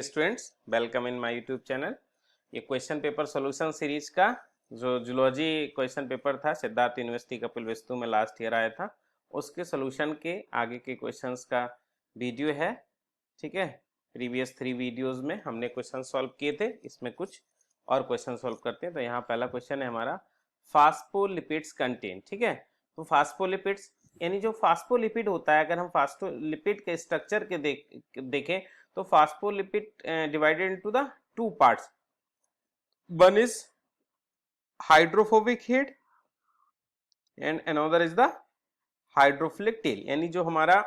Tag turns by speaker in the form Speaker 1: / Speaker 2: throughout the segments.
Speaker 1: Students, welcome in my YouTube channel. ये question paper solution series का जो zoology question paper था Siddharth university Kapilvastu में लास्ट ईयर आया था, उसके सॉल्यूशन के आगे के क्वेश्चंस का वीडियो है। ठीक है, प्रीवियस 3 वीडियोस में हमने क्वेश्चन सॉल्व किए थे, इसमें कुछ और क्वेश्चन सॉल्व करते हैं। तो यहाँ पहला क्वेश्चन है हमारा, फास्फोलिपिड्स कंटेन। ठीक है, तो फास्फोलिपिड्स यानी जो फास्फोलिपिड होता है, अगर हम फास्फोलिपिड के स्ट्रक्चर के देखें तो phospholipid divided into the two parts. One is hydrophobic head and another is the hydrophilic tail. यानी जो हमारा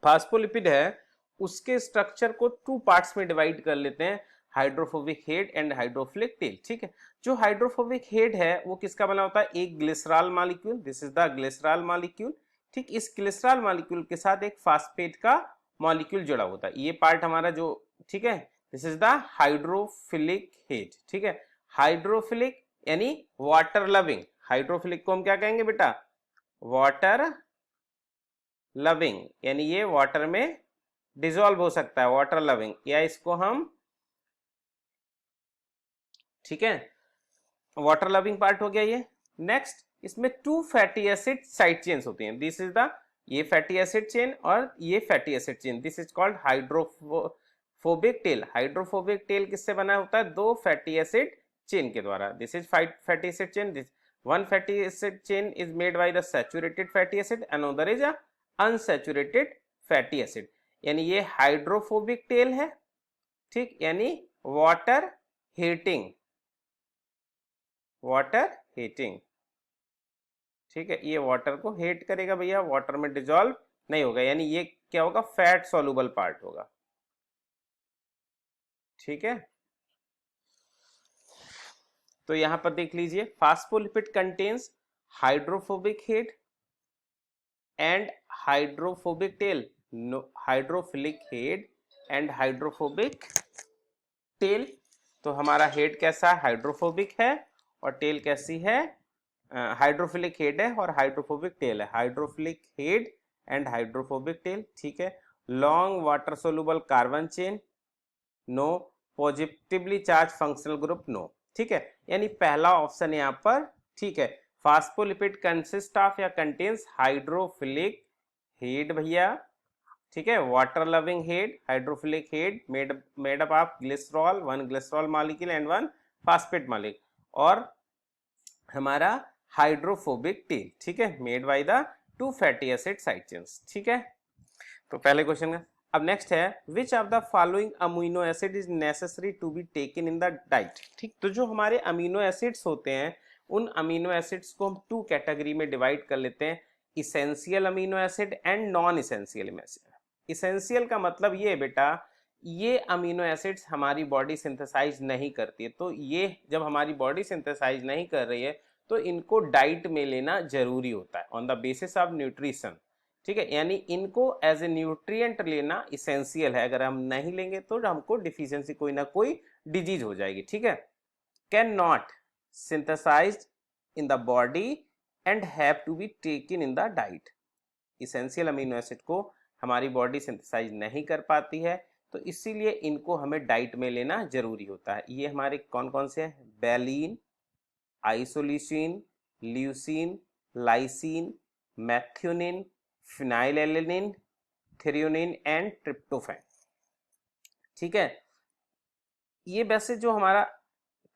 Speaker 1: फास्फोलिपिड है उसके स्ट्रक्चर को टू पार्ट्स में डिवाइड कर लेते हैं, hydrophobic head and hydrophilic tail. ठीक है, जो हाइड्रोफोबिक हेड है वो किसका बना होता है? एक glycerol molecule, this is the glycerol molecule. ठीक, इस ग्लिसरॉल मॉलिक्यूल के साथ एक फास्फेट का मॉलिक्यूल जुड़ा होता है, ये पार्ट हमारा जो, ठीक है, this is the hydrophilic head. ठीक है, हाइड्रोफिलिक यानी वाटर लविंग। हाइड्रोफिलिक को हम क्या कहेंगे बेटा? वाटर लविंग, यानी ये वाटर में डिसॉल्व हो सकता है, वाटर लविंग, या इसको हम, ठीक है, वाटर लविंग पार्ट हो गया ये। नेक्स्ट, इसमें two fatty acid side chains होती हैं, दिस इज द, ये फैटी एसिड चेन और ये fatty acid chain, this is called hydrophobic tail. Hydrophobic tail किससे बना होता है? दो फैटी एसिड चेन के द्वारा। This is fatty acid chain, this one fatty acid chain is made by the saturated fatty acid, another is a unsaturated fatty acid। यानी ये hydrophobic tail है, ठीक, यानी वाटर हीटिंग, वाटर हीटिंग। ठीक है, ये वाटर को हीट करेगा भैया, वाटर में डिसॉल्व नहीं होगा, यानी ये क्या होगा? फैट सॉल्युबल पार्ट होगा। ठीक है, तो यहां पर देख लीजिए, phospholipid contains hydrophobic head and hydrophobic tell, hydrophilic head and hydrophobic tell. तो हमारा हेड कैसा है? हाइड्रोफोबिक है, और टेल कैसी है? हाइड्रोफिलिक हेड है और हाइड्रोफोबिक टेल है। Hydrophilic head and hydrophobic tail. ठीक है, long water soluble carbon chain, no. Positively charge functional group, no. ठीक है, यानी पहला ऑप्शन यहाँ पर ठीक है। फास्फोलिपिड कंसिस्ट ऑफ या कंटेन्स हाइड्रोफिलिक हेड भैया, ठीक है, water loving head, hydrophilic head made up of glycerol, one glycerol molecule and one phosphate molecule, और हमारा हाइड्रोफोबिक टेल, ठीक है, made by the to fatty acid side chains. ठीक है, तो पहले क्वेश्चन का। अब नेक्स्ट है, which of the following amino acid is necessary to be taken in the diet. ठीक, तो जो हमारे अमीनो एसिड्स होते हैं उन अमीनो एसिड्स को हम टू कैटेगरी में डिवाइड कर लेते हैं, essential amino acid and non essential amino acid. Essential का मतलब ये बेटा, ये अमीनो एसिड्स हमारी बॉडी सिंथेसाइज नहीं करती है, तो ये जब हमारी बॉडी सिंथेसाइज नहीं कर रही है तो इनको डाइट में लेना जरूरी होता है on the basis of nutrition. ठीक है, यानी इनको एज ए न्यूट्रिएंट लेना इसेंशियल है, अगर हम नहीं लेंगे तो हमको डिफिशियंसी, कोई ना कोई डिजीज हो जाएगी। ठीक है, can not synthesized in the body and have to be taken in the diet. Essential amino acid को हमारी बॉडी सिंथेसाइज नहीं कर पाती है, तो इसीलिए इनको हमें डाइट में लेना जरूरी होता है। ये हमारे कौन कौन से हैं? Valine, isoleucine, leucine, lysine, मैथ्योनिन, phenylalanine, threonine and tryptophan. ठीक है, ये वैसे जो हमारा,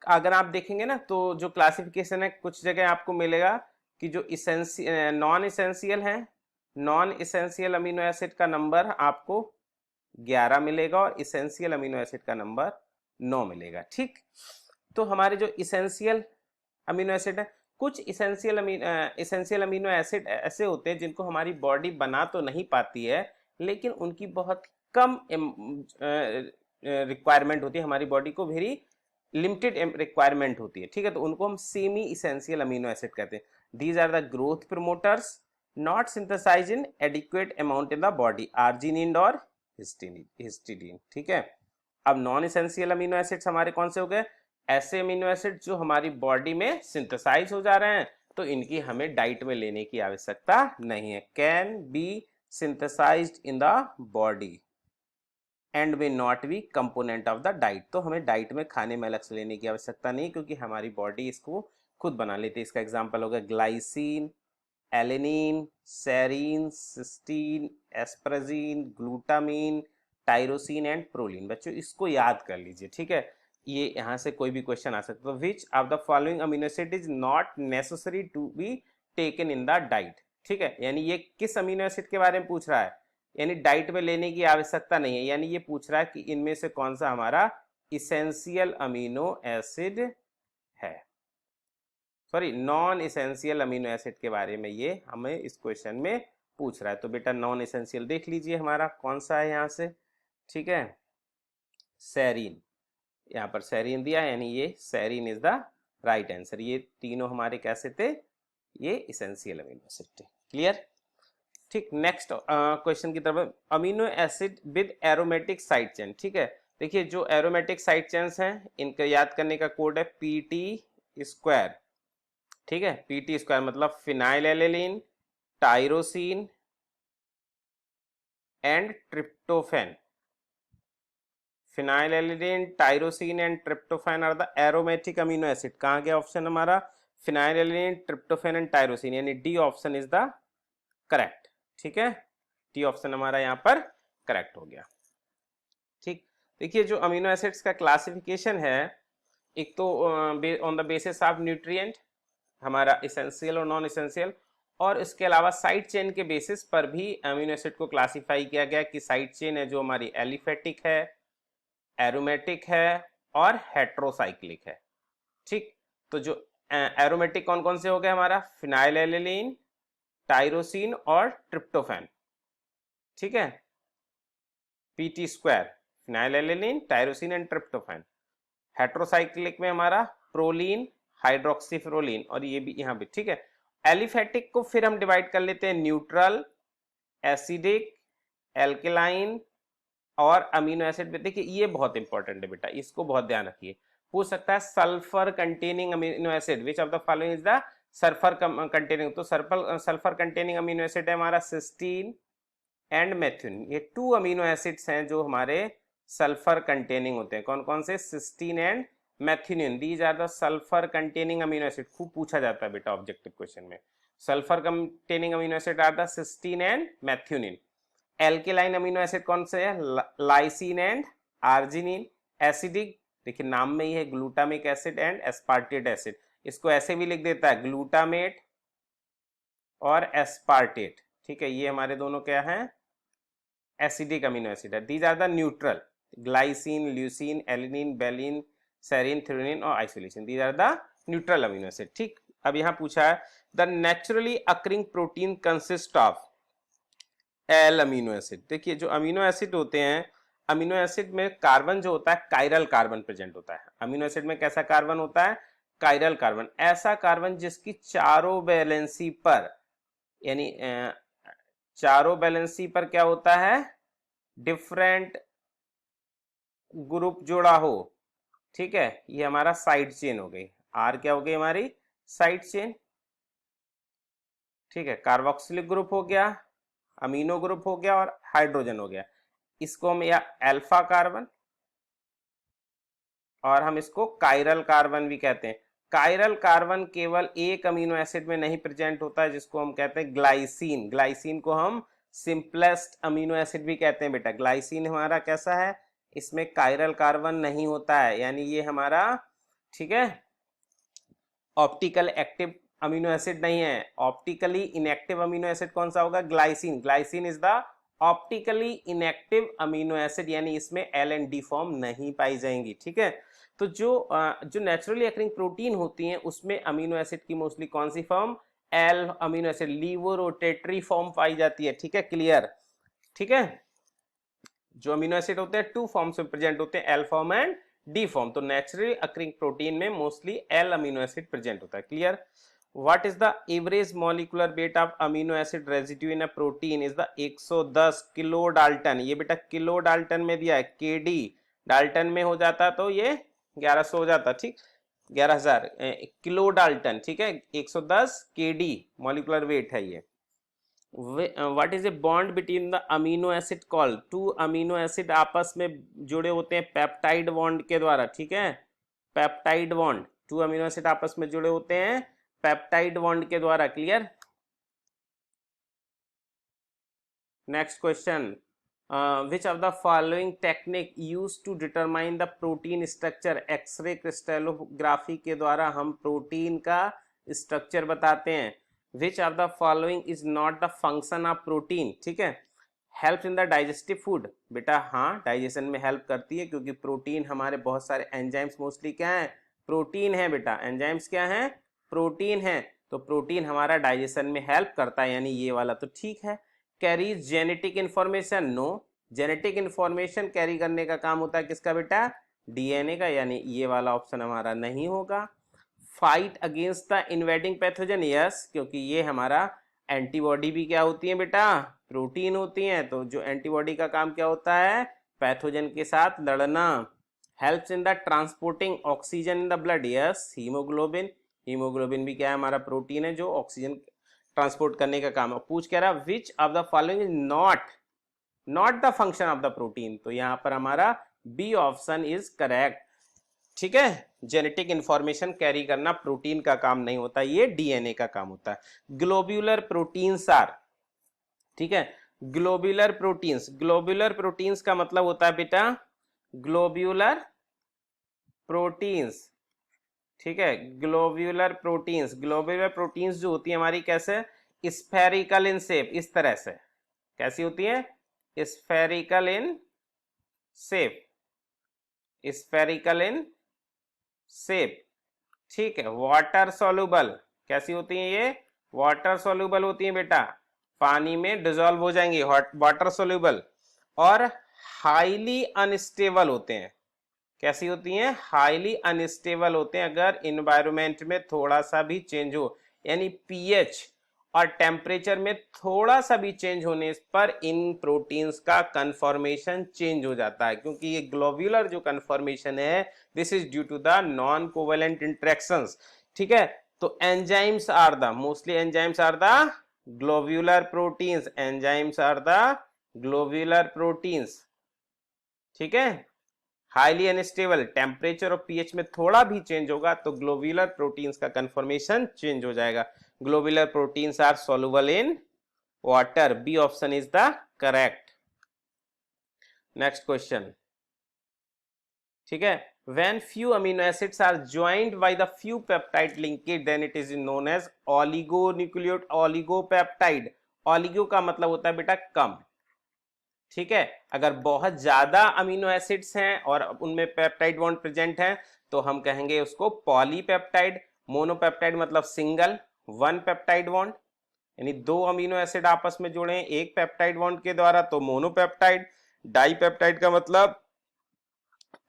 Speaker 1: अगर आप देखेंगे ना तो जो क्लासिफिकेशन है कुछ जगह आपको मिलेगा कि जो नॉन इसेंशियल है, नॉन इसेंशियल अमीनो एसिड का नंबर आपको 11 मिलेगा और इसेंशियल अमीनो एसिड का नंबर 9 मिलेगा। ठीक, तो हमारे जो इसेंशियल अमीनो एसिड है, कुछ इसेंशियल अमीनो एसिड ऐसे होते हैं जिनको हमारी बॉडी बना तो नहीं पाती है, लेकिन उनकी बहुत कम रिक्वायरमेंट होती है, हमारी बॉडी को वेरी लिमिटेड रिक्वायरमेंट होती है। ठीक है, तो उनको हम सेमी इसेंशियल अमीनो एसिड कहते हैं। These are the growth promoters not synthesize in adequate amount in the body, arginine और हिस्टिडीन। ठीक है, अब नॉन इसेंशियल अमीनो एसिड्स हमारे कौन से हो गए? ऐसे अमीनो एसिड जो हमारी बॉडी में सिंथेसाइज हो जा रहे हैं, तो इनकी हमें डाइट में लेने की आवश्यकता नहीं है, can be synthesized in the body and may not be component of the diet. तो हमें डाइट में खाने में अलग से लेने की आवश्यकता नहीं, क्योंकि हमारी बॉडी इसको खुद बना लेती है। इसका एग्जाम्पल होगा glycine, alanine, serine, cysteine, asparagine, glutamine, tyrosine and proline. बच्चों इसको याद कर लीजिए, ठीक है। ये यहाँ से कोई भी क्वेश्चन आ सकता है। Which of the following amino acid is not necessary to be taken in the diet, ठीक है। यानी ये किस अमीनो एसिड के बारे में पूछ रहा है, यानी डाइट में लेने की आवश्यकता नहीं है, यानी ये पूछ रहा है कि इनमें से कौन सा हमारा इसेंशियल अमीनो एसिड है, sorry non essential amino acid के बारे में ये हमें इस क्वेश्चन में पूछ रहा है। तो बेटा नॉन इसेंशियल देख लीजिए हमारा कौन सा है यहाँ से, ठीक है, सेरीन। यहाँ पर सेरीन दिया, यानी ये serine is the right answer. ये तीनों हमारे कैसे थे, ये इसेंशियल अमीनो एसिड थे। क्लियर, ठीक। नेक्स्ट क्वेश्चन की तरफ, amino acid with aromatic side chain, ठीक है। देखिए जो एरोमेटिक साइड चेन्स हैं इनका याद करने का कोड है पीटी स्क्वायर, ठीक है। पीटी स्क्वायर मतलब phenylalanine, tyrosine and tryptophan. Phenylalanine, tyrosine and tryptophan are the aromatic amino acid. कहाँ गया ऑप्शन हमारा, phenylalanine, tryptophan and tyrosine, यानी D option is the correct, ठीक है। डी ऑप्शन हमारा यहाँ पर करेक्ट हो गया, ठीक। देखिए जो अमीनो एसिड्स का क्लासिफिकेशन है, एक तो on the basis of nutrient हमारा इसेंशियल और नॉन इसेंशियल, और इसके अलावा साइड चेन के बेसिस पर भी अमीनो एसिड को क्लासिफाई किया गया कि साइड चेन है जो हमारी एलिफेटिक है, एरोमेटिक है और हेट्रोसाइक्लिक है, ठीक। तो जो एरोमेटिक कौन कौन से हो गए हमारा, फिनाइल एलेनिन, टाइरोसिन और ट्रिप्टोफैन, ठीक है। PT square, phenyl alanine, tyrosine and tryptophan. Heterocyclic में हमारा प्रोलीन, हाइड्रोक्सीफ्रोलीन, और ये भी यहाँ भी, ठीक है। एलिफेटिक को फिर हम डिवाइड कर लेते हैं न्यूट्रल, एसिडिक, एल्केलाइन और अमीनो एसिड में। देखिए ये बहुत इंपॉर्टेंट है बेटा, इसको बहुत ध्यान रखिए। पूछ सकता है sulphur containing amino acid, which of the following is the sulphur containing. तो सल्फर कंटेनिंग अमीनो एसिड है हमारा सिस्टीन एंड मेथिओनिन। ये 2 अमीनो एसिड्स हैं जो हमारे सल्फर कंटेनिंग होते हैं। कौन कौन से, cysteine and methionine. These are the sulphur containing amino acid. खूब पूछा जाता है बेटा ऑब्जेक्टिव क्वेश्चन में। Sulphur containing amino acid are the cysteine and methionine. Alkaline amino acid कौन से है, लाइसिन एंड आर्जिनिन। एसिडिक देखिए नाम में ही है, glutamic acid and aspartate acid. इसको ऐसे भी लिख देता है ग्लूटामेट और एस्पार्टेट, ठीक है। ये हमारे दोनों क्या हैं, एसिडिक अमीनो एसिड है। These are the neutral, glycine, leucine, alanine, valine, serine, threonine और isoleucine. These are the neutral amino acid, ठीक। अब यहाँ पूछा है the naturally occurring protein consist of L amino acid. देखिए जो अमीनो एसिड होते हैं, अमीनो एसिड में कार्बन जो होता है कायरल कार्बन प्रेजेंट होता है। अमीनो एसिड में कैसा कार्बन होता है, कायरल कार्बन। ऐसा कार्बन जिसकी चारों वैलेंसी पर, यानी चारों वैलेंसी पर क्या होता है, डिफरेंट ग्रुप जोड़ा हो, ठीक है। ये हमारा साइड चेन हो गई, आर क्या हो गई हमारी साइड चेन, ठीक है। कार्बोक्सिलिक ग्रुप हो गया, अमीनो ग्रुप हो गया और हाइड्रोजन हो गया। इसको हम या अल्फा कार्बन और हम इसको कायरल कार्बन भी कहते हैं। कायरल कार्बन केवल एक अमीनो एसिड में नहीं प्रेजेंट होता है, जिसको हम कहते हैं ग्लाइसिन। ग्लाइसिन को हम सिंपलेस्ट अमीनो एसिड भी कहते हैं बेटा। ग्लाइसिन हमारा कैसा है, इसमें कायरल कार्बन नहीं होता है, यानी ये हमारा, ठीक है, ऑप्टिकल एक्टिव अमीनो एसिड नहीं है। ऑप्टिकली इनएक्टिव अमीनो एसिड कौन सा होगा, glycine. Glycine is the optically inactive amino acid, यानी इसमें एल एंड डी फॉर्म नहीं पाई जाएंगी, ठीक है। तो जो नेचुरली अकरिंग प्रोटीन होती हैं उसमें अमीनो एसिड की मोस्टली कौन सी form, L amino acid, levo rotatory form पाई जाती है, ठीक है। क्लियर, ठीक है। जो अमीनो एसिड होते हैं 2 फॉर्म्स में प्रेजेंट होते हैं, L form and D form. तो नेचुरली अकरिंग प्रोटीन में mostly L amino acid present होता है। Clear. What is the average molecular weight of amino acid residue in a protein is the 110 kilo Dalton. ये बेटा kilo Dalton में दिया है, KD Dalton में हो जाता तो ये 1100 हो जाता, ठीक, 11,000 किलो डाल्टन, ठीक है। 110 केडी मॉलिक्यूलर वेट है ये। What is a bond between the amino acid called? To amino acid आपस में जुड़े होते हैं पेप्टाइड बॉन्ड के द्वारा, ठीक है, peptide bond, to amino acid आपस में जुड़े होते हैं पेप्टाइड बॉन्ड के द्वारा। Clear? Next question, which of the following technique used to determine the protein structure? X ray crystallography के द्वारा हम प्रोटीन का स्ट्रक्चर बताते हैं। which of the following is not the function of protein? ठीक है, help in the digestive food, बेटा हाँ डाइजेशन में हेल्प करती है, क्योंकि प्रोटीन हमारे बहुत सारे एंजाइम्स मोस्टली क्या है, प्रोटीन है बेटा, एंजाइम्स क्या है, प्रोटीन है, तो प्रोटीन हमारा डाइजेशन में हेल्प करता है, यानी ये वाला तो ठीक है। Carries genetic information? No, genetic information carry करने का काम होता है किसका बेटा, डीएनए का, यानी ये वाला ऑप्शन हमारा नहीं होगा। Fight against the invading pathogen? Yes, क्योंकि ये हमारा एंटीबॉडी भी क्या होती है बेटा, प्रोटीन होती हैं, तो जो एंटीबॉडी का काम क्या होता है, पैथोजन के साथ लड़ना। Helps in the transporting oxygen in the blood? Yes, haemoglobin, haemoglobin भी क्या है, हमारा प्रोटीन है जो ऑक्सीजन ट्रांसपोर्ट करने का काम है। पूछ कह रहा विच of the following is not the function of the protein, तो यहाँ पर हमारा बी ऑप्शन इज करेक्ट, ठीक है। जेनेटिक इंफॉर्मेशन कैरी करना प्रोटीन का काम नहीं होता, ये डीएनए का काम होता है। ग्लोब्यूलर प्रोटीन्स आर, ठीक है, ग्लोब्यूलर प्रोटीन्स का मतलब होता है बेटा ग्लोब्यूलर प्रोटीन्स, ठीक है, ग्लोब्यूलर प्रोटीन्स जो होती है हमारी कैसे, स्फेरिकल इन शेप, इस तरह से कैसी होती है, spherical in shape, spherical in shape, ठीक है। वाटर सोल्यूबल, कैसी होती हैं ये, वाटर सोल्यूबल होती हैं बेटा, पानी में डिसॉल्व हो जाएंगी, वाटर सोल्यूबल। और हाईली अनस्टेबल होते हैं, कैसी होती हैं, हाईली अनस्टेबल होते हैं, अगर इन्वायरमेंट में थोड़ा सा भी चेंज हो, यानी पीएच और टेम्परेचर में थोड़ा सा भी चेंज होने पर इन प्रोटीन्स का कन्फॉर्मेशन चेंज हो जाता है, क्योंकि ये ग्लोब्यूलर जो कन्फॉर्मेशन है this is due to the non covalent interactions, ठीक है। तो enzymes are the mostly enzymes are the globular proteins, enzymes are the globular proteins, ठीक है। हाईली अनस्टेबल, टेम्परेचर और पीएच में थोड़ा भी चेंज होगा तो ग्लोब्यूलर प्रोटीन्स का कन्फॉर्मेशन चेंज हो जाएगा। Globular proteins are soluble in water, B option is the correct. Next question, ठीक है, when few amino acids are joined by the few peptide linkage then it is known as oligonucleotide, oligopeptide। Oligo का मतलब होता है बेटा कम, ठीक है, अगर बहुत ज्यादा अमीनो एसिड्स हैं और उनमें पेप्टाइड बॉन्ड प्रेजेंट है तो हम कहेंगे उसको पॉलीपेप्टाइड। मोनोपेप्टाइड मतलब सिंगल, वन पेप्टाइड बॉन्ड, यानी दो अमीनो एसिड आपस में जुड़े हैं एक पेप्टाइड बॉन्ड के द्वारा तो मोनोपेप्टाइड। डाइपेप्टाइड का मतलब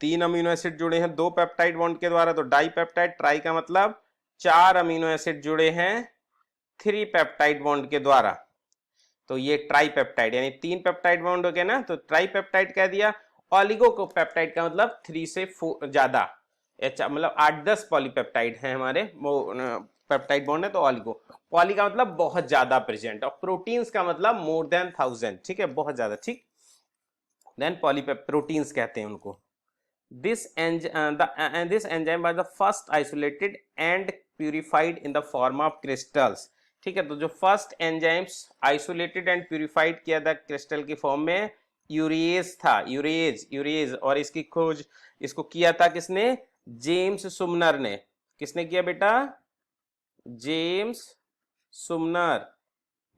Speaker 1: तीन अमीनो एसिड जुड़े हैं दो पेप्टाइड बॉन्ड के द्वारा तो डाइपेप्टाइड। ट्राई का मतलब चार अमीनो एसिड जुड़े हैं थ्री पेप्टाइड बॉन्ड के द्वारा तो ये ट्राइपेप्टाइड, यानी तीन पेप्टाइड बॉन्ड हो गए ना तो ट्राइपेप्टाइड कह दिया। ऑलिगो को पेप्टाइड का मतलब थ्री से ज्यादा, मतलब 8-10 पॉलीपेप्टाइड हैं हमारे पेप्टाइड बॉन्ड है तो ऑलिगो। पॉली का मतलब बहुत ज्यादा प्रेजेंट और प्रोटीन्स का मतलब मोर देन 1000, ठीक है, बहुत ज्यादा, ठीक, देन प्रोटीन्स कहते हैं उनको। This enzyme was the first isolated and purified in the form of crystals, ठीक है। तो जो first enzymes isolated and purified किया था क्रिस्टल की फॉर्म में यूरेज था, यूरेज, और इसकी खोज इसको किया था किसने, जेम्स सुमनर ने। किसने किया बेटा, जेम्स सुमनर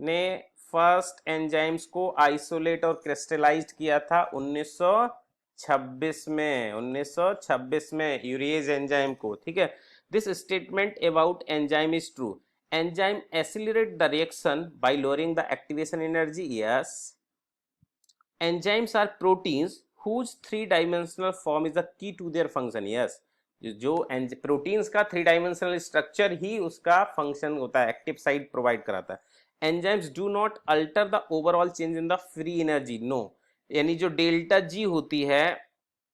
Speaker 1: ने फर्स्ट एंजाइम्स को आइसोलेट और क्रिस्टलाइज्ड किया था 1926 में यूरेज एंजाइम को, ठीक है। This statement about enzyme is true. Enzyme accelerate the reaction by lowering the activation energy. Yes. Enzymes are proteins whose three-dimensional form is the key to their function. Yes. जो proteins का three dimensional structure ही उसका function होता है, active site provide कराता है। Enzymes do not alter the overall change in the free energy, no, यानी जो डेल्टा जी होती है,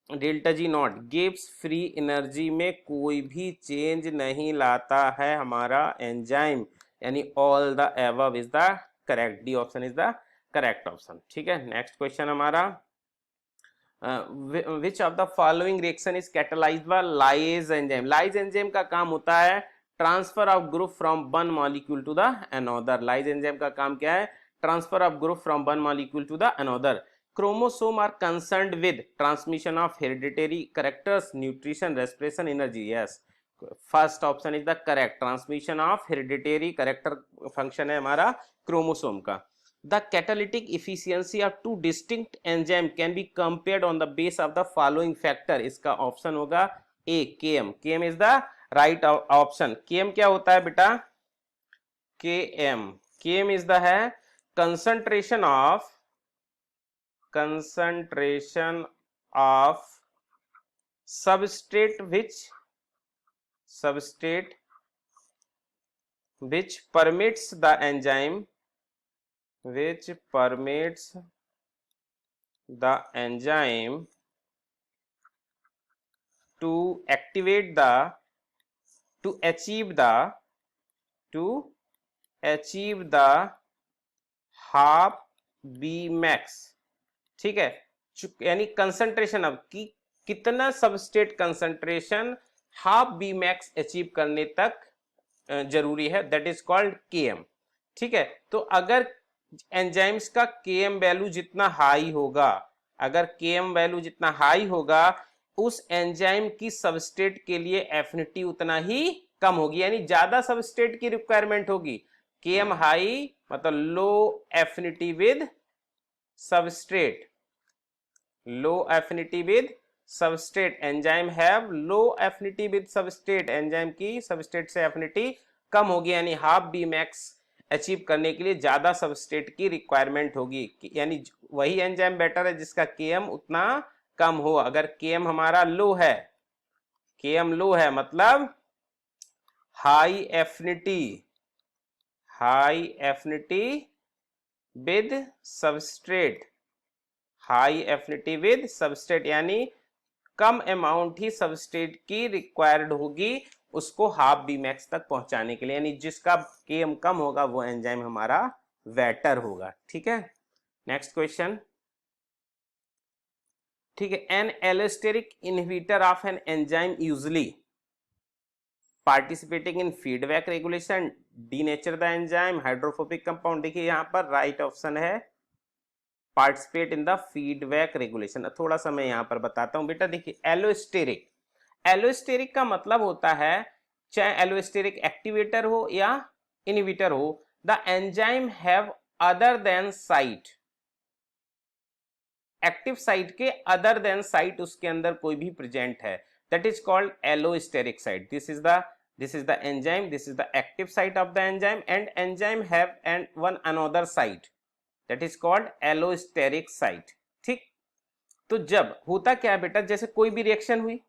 Speaker 1: delta G not gives free energy में कोई भी चेंज नहीं लाता है हमारा एंजाइम, यानी all the above is the correct, D option is the correct option. ठीक है, नेक्स्ट क्वेश्चन हमारा, which of the following reaction is catalysed by lyase enzyme. Lyase enzyme का काम होता है transfer of group from one molecule to the another. Lyase enzyme का काम क्या है? Transfer of group from one molecule to the another. Chromosome are concerned with transmission of hereditary characters, nutrition, respiration, energy. Yes, first option is the correct, transmission of hereditary character function है हमारा chromosome का। The catalytic efficiency of two distinct enzyme can be compared on the base of the following factor। इसका option होगा ए, Km। Km is the right option। Km क्या होता है बेटा? Km is the है concentration of substrate which permits the enzyme to achieve the half Bmax। ठीक है, यानी कंसंट्रेशन अब की कितना substrate concentration half Bmax achieve करने तक जरूरी है, दैट इज कॉल्ड Km। ठीक है, तो अगर एंजाइम्स का Km वैल्यू जितना हाई होगा, अगर Km वैल्यू जितना हाई होगा, उस एंजाइम की सबस्ट्रेट के लिए एफिनिटी उतना ही कम होगी, यानी ज्यादा सबस्ट्रेट की रिक्वायरमेंट होगी। Km हाई मतलब low affinity with substrate, low affinity with substrate. Enzyme have low affinity with substrate, enzyme की सबस्ट्रेट से एफिनिटी कम होगी, यानी हाफ Bmax अचीव करने के लिए ज्यादा सबस्ट्रेट की रिक्वायरमेंट होगी, यानी वही एंजाइम बेटर है जिसका Km उतना कम हो। अगर Km हमारा लो है, Km लो है मतलब high affinity with substrate, high affinity with substrate, यानी कम अमाउंट ही सबस्ट्रेट की रिक्वायर्ड होगी उसको हाफ Bmax तक पहुंचाने के लिए, यानी जिसका Km कम होगा वो एंजाइम हमारा बेटर होगा। ठीक है, नेक्स्ट क्वेश्चन। ठीक है, N allosteric inhibitor of an enzyme usually participating in feedback regulation, denature the enzyme, hydrophobic compound. देखिए यहाँ पर राइट ऑप्शन है participate in the feedback regulation. थोड़ा सा मैं यहाँ पर बताता हूँ बेटा। देखिए एलोस्टेरिक, एलोस्टेरिक का मतलब होता है चाहे एलोस्टेरिक एक्टिवेटर हो या इनहिबिटर हो, the enzyme have other than site, active site के अदर देन साइट उसके अंदर कोई भी प्रेजेंट है, that is called allosteric site. This is the enzyme, this is the active site of the enzyme and enzyme have and one another site, that is called allosteric site. ठीक, तो जब होता क्या है बेटा, जैसे कोई भी रिएक्शन हुई,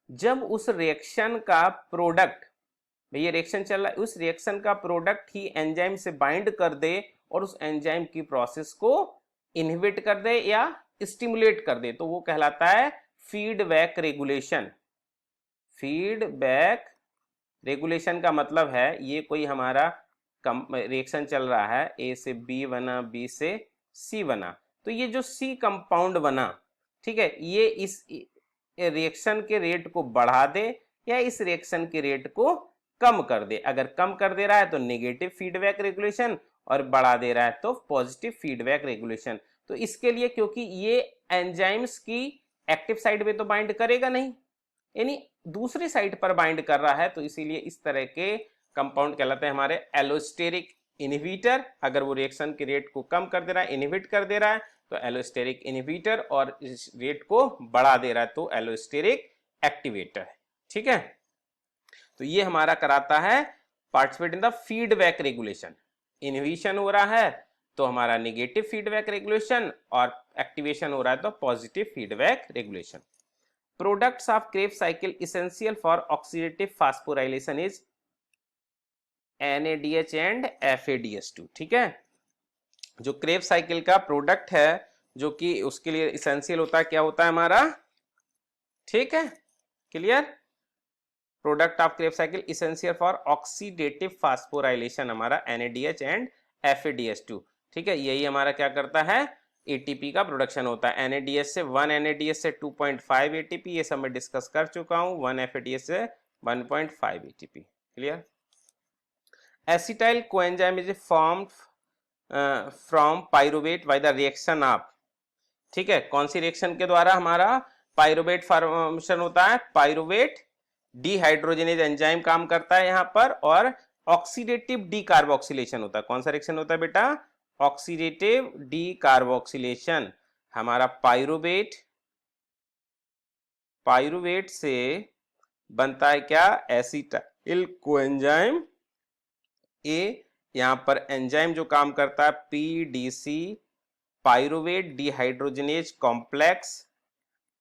Speaker 1: जब उस रिएक्शन का प्रोडक्ट, ये रिएक्शन चल रहा है, उस रिएक्शन का प्रोडक्ट ही एंजाइम से बाइंड कर दे और उस एंजाइम की प्रोसेस को इनहिबिट कर दे या स्टिमुलेट कर दे, तो वो कहलाता है फीडबैक रेगुलेशन। फीडबैक रेगुलेशन का मतलब है ये कोई हमारा रिएक्शन चल रहा है, ए से बी बना, बी से सी बना, तो ये जो सी कंपाउंड बना, ठीक है, ये इस रिएक्शन के रेट को बढ़ा दे या इस रिएक्शन के रेट को कम कर दे। अगर कम कर दे रहा है तो नेगेटिव फीडबैक रेगुलेशन, और बढ़ा दे रहा है तो पॉजिटिव फीडबैक रेगुलेशन। तो इसके लिए, क्योंकि ये एंजाइम्स की एक्टिव साइड पे तो बाइंड करेगा नहीं, यानी दूसरी साइड पर बाइंड कर रहा है, तो इसीलिए इस तरह के कंपाउंड कहलाते हैं हमारे एलोस्टेरिक इनहिबिटर। अगर वो रिएक्शन के रेट को कम कर दे रहा है, इनहिबिट कर दे रहा है, तो एलोस्टेरिक इनहिबिटर, और इस रेट को बढ़ा दे रहा है तो एलोस्टेरिक एक्टिवेटर है। ठीक है, तो ये हमारा कराता है participate in the feedback regulation. Inhibition हो रहा है तो हमारा नेगेटिव फीडबैक रेगुलेशन, और एक्टिवेशन हो रहा है तो positive feedback regulation. Products of Krebs cycle essential for oxidative phosphorylation is NADH and FADH2। ठीक है, जो क्रेब्स साइकिल का प्रोडक्ट है जो कि उसके लिए इसेंशियल होता है, क्या होता है हमारा? ठीक है, clear? Product of Krebs cycle essential for oxidative phosphorylation हमारा NADH एंड FADH2, ठीक है, यही हमारा क्या करता है, ATP का प्रोडक्शन होता है। NADH से 1 NADH से 2.5 ATP, ये सब मैं डिस्कस कर चुका हूँ। 1 FADH से 1.5 ATP, clear. Acetyl coenzyme is formed from pyruvate by the reaction of, ठीक है, कौन सी रिएक्शन के द्वारा हमारा पाइरुवेट फॉर्मेशन होता है, पाइरुवेट डिहाइड्रोजनेज एंजाइम काम करता है यहाँ पर, और ऑक्सीडेटिव डीकार्बोक्सिलेशन होता है। कौन सा रिएक्शन होता है बेटा, ऑक्सीडेटिव डीकार्बोक्सिलेशन। हमारा पाइरुवेट से बनता है क्या, एसिटाइल कोएंजाइम ए, यहां पर एंजाइम जो काम करता है PDC, pyruvate dehydrogenase complex,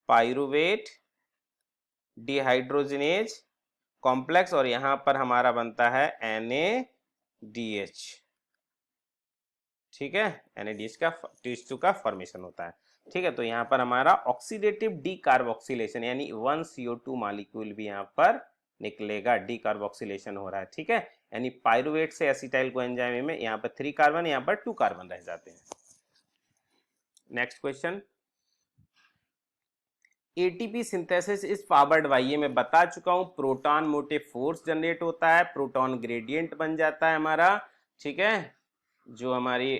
Speaker 1: pyruvate dehydrogenase complex, और यहां पर हमारा बनता है NADH, ठीक है, NADH का TH2 का फॉर्मेशन होता है, ठीक है। तो यहाँ पर हमारा ऑक्सीडेटिव डीकार्बोक्सिलेशन यानी 1 CO2 मॉलिक्यूल भी यहाँ पर निकलेगा, डीकार्बोक्सिलेशन हो रहा है, ठीक है। यानी पाइरुवेट से एसिटाइल कोएंजाइम में यहाँ पर 3 कार्बन, यहाँ पर 2 कार्बन रह जाते हैं। Next question, ATP synthesis is powered by, ये मैं बता चुका हूं, प्रोटॉन मोटिव फोर्स जनरेट होता है, प्रोटॉन ग्रेडियंट बन जाता है हमारा, ठीक है, जो हमारी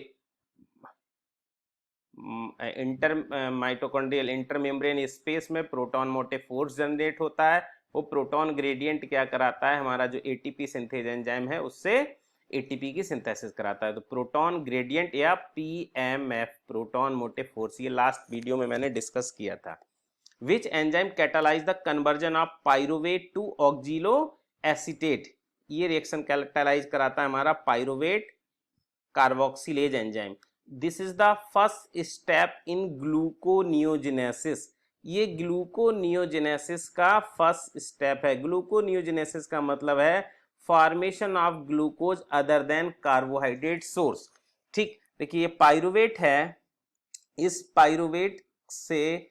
Speaker 1: इंटर माइटोकॉन्ड्रियल इंटरमेम्ब्रेन स्पेस में प्रोटॉन मोटिव फोर्स जनरेट होता है। वो प्रोटॉन ग्रेडियंट क्या कराता है, हमारा जो ATP सिंथेज एंजाइम है उससे ATP की सिंथेसिस कराता है। तो प्रोटॉन ग्रेडियंट या PMF, प्रोटॉन मोटिव फोर्स, ये लास्ट वीडियो में मैंने डिस्कस किया था। Which enzyme catalyse the conversion of pyruvate to oxaloacetate, ये रिएक्शन कैटालाइज कराता है हमारा pyruvate carboxylase enzyme. This is the first step in gluconeogenesis, ये ग्लूकोनियोजेनेसिस का फर्स्ट स्टेप है। ग्लूकोनियोजेनेसिस का मतलब है formation of glucose other than carbohydrate source, ठीक। देखिए ये पाइरुवेट है, इस पाइरुवेट से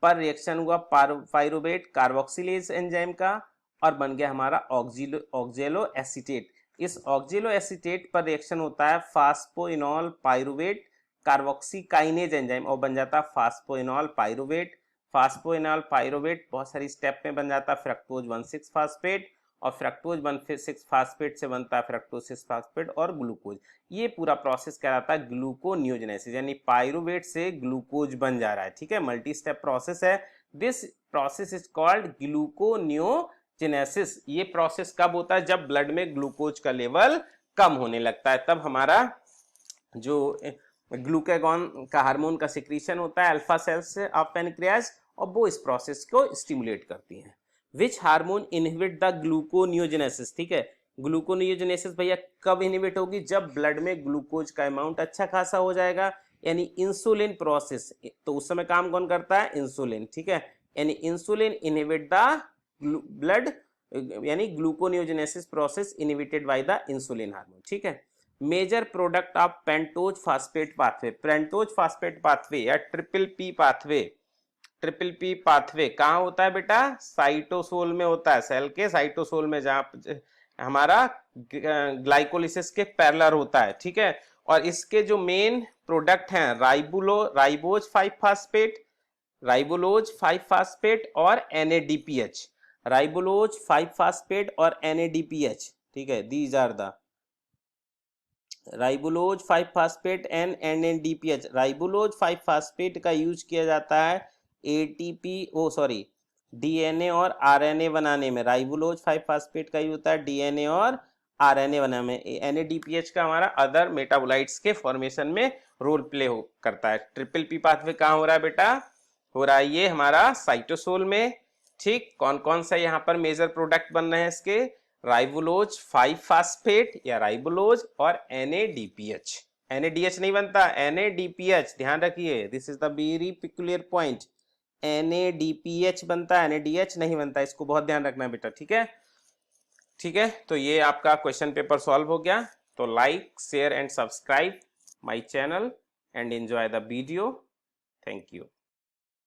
Speaker 1: पर रिएक्शन हुआ पाइरुवेट कार्बोक्सिलेज एंजाइम का, और बन गया हमारा ऑक्जेलो एसीटेट। इस ऑक्जेलो एसीटेट पर रिएक्शन होता है फास्फोइनॉल पाइरुवेट कार्बोक्सीकाइनेज एंजाइम, और बन जाता है फास्फोइनॉल पाइरुवेट। फास्फोइनॉल पाइरुवेट बहुत सारी स्टेप में बन जाता है फ्रक्टोज 1,6 फास्फेट, और फ्रक्टोज 1,6 फास्फेट से बनता है फ्रक्टोज 6 फास्फेट और ग्लूकोज। ये पूरा प्रोसेस कहलाता है ग्लूकोनियोजेनेसिस, यानी पाइरुवेट से ग्लूकोज बन जा रहा है, ठीक है, मल्टी स्टेप प्रोसेस है। This process is called gluconeogenesis. ये प्रोसेस कब होता है, जब ब्लड में ग्लूकोज का लेवल कम होने लगता है, तब हमारा जो ग्लूकागॉन का हार्मोन का सिक्रीशन होता है अल्फा सेल्स ऑफ पैनक्रियाज, और वो इस प्रोसेस को स्टिमुलेट करती हैं। Which hormone inhibit the gluconeogenesis, ठीक है, ग्लूकोनियोजेनेसिस भैया कब इनहिबिट होगी, जब ब्लड में ग्लूकोज का अमाउंट अच्छा खासा हो जाएगा, यानी इंसुलिन प्रोसेस। तो उस समय काम कौन करता है, इंसुलिन, ठीक है, यानी इंसुलिन इनहिबिट द ब्लड, यानी gluconeogenesis process inhibited by the insulin hormone, ठीक है। Major product of pentose phosphate pathway, pentose phosphate pathway या P पाथवे कहाँ होता है बेटा, साइटोसोल में होता है, सेल के साइटोसोल में, जहां हमारा ग्लाइकोलिसिस के पैरेलल होता है, ठीक है। और इसके जो मेन प्रोडक्ट हैं राइबोज 5 फास्फेट और NADPH, राइबोलोज 5 फास्फेट और NADPH, ठीक है, these are the ribulose 5 phosphate and NADPH। Ribulose 5 phosphate का यूज किया जाता है DNA और RNA बनाने में। राइबोलोज 5 फास्फेट का यूज होता है DNA और RNA बनाने में। NADPH का हमारा अदर मेटाबोलाइट्स के फॉर्मेशन में रोल प्ले करता है। P पाथवे कहाँ हो रहा है बेटा, हो रहा है ये हमारा साइटोसोल में, ठीक। कौन कौन सा यहाँ पर मेजर प्रोडक्ट बन रहे हैं इसके, राइबोलोज 5 फास्फेट या राइबोलोज और NADPH। NADH नहीं बनता, NADPH, ध्यान रखिए, this is the very peculiar point. NADPH बनता है, NADH नहीं बनता, इसको बहुत ध्यान रखना है बेटा, ठीक है, ठीक है। तो ये आपका क्वेश्चन पेपर सॉल्व हो गया। तो like, share and subscribe my channel and enjoy the video. Thank you.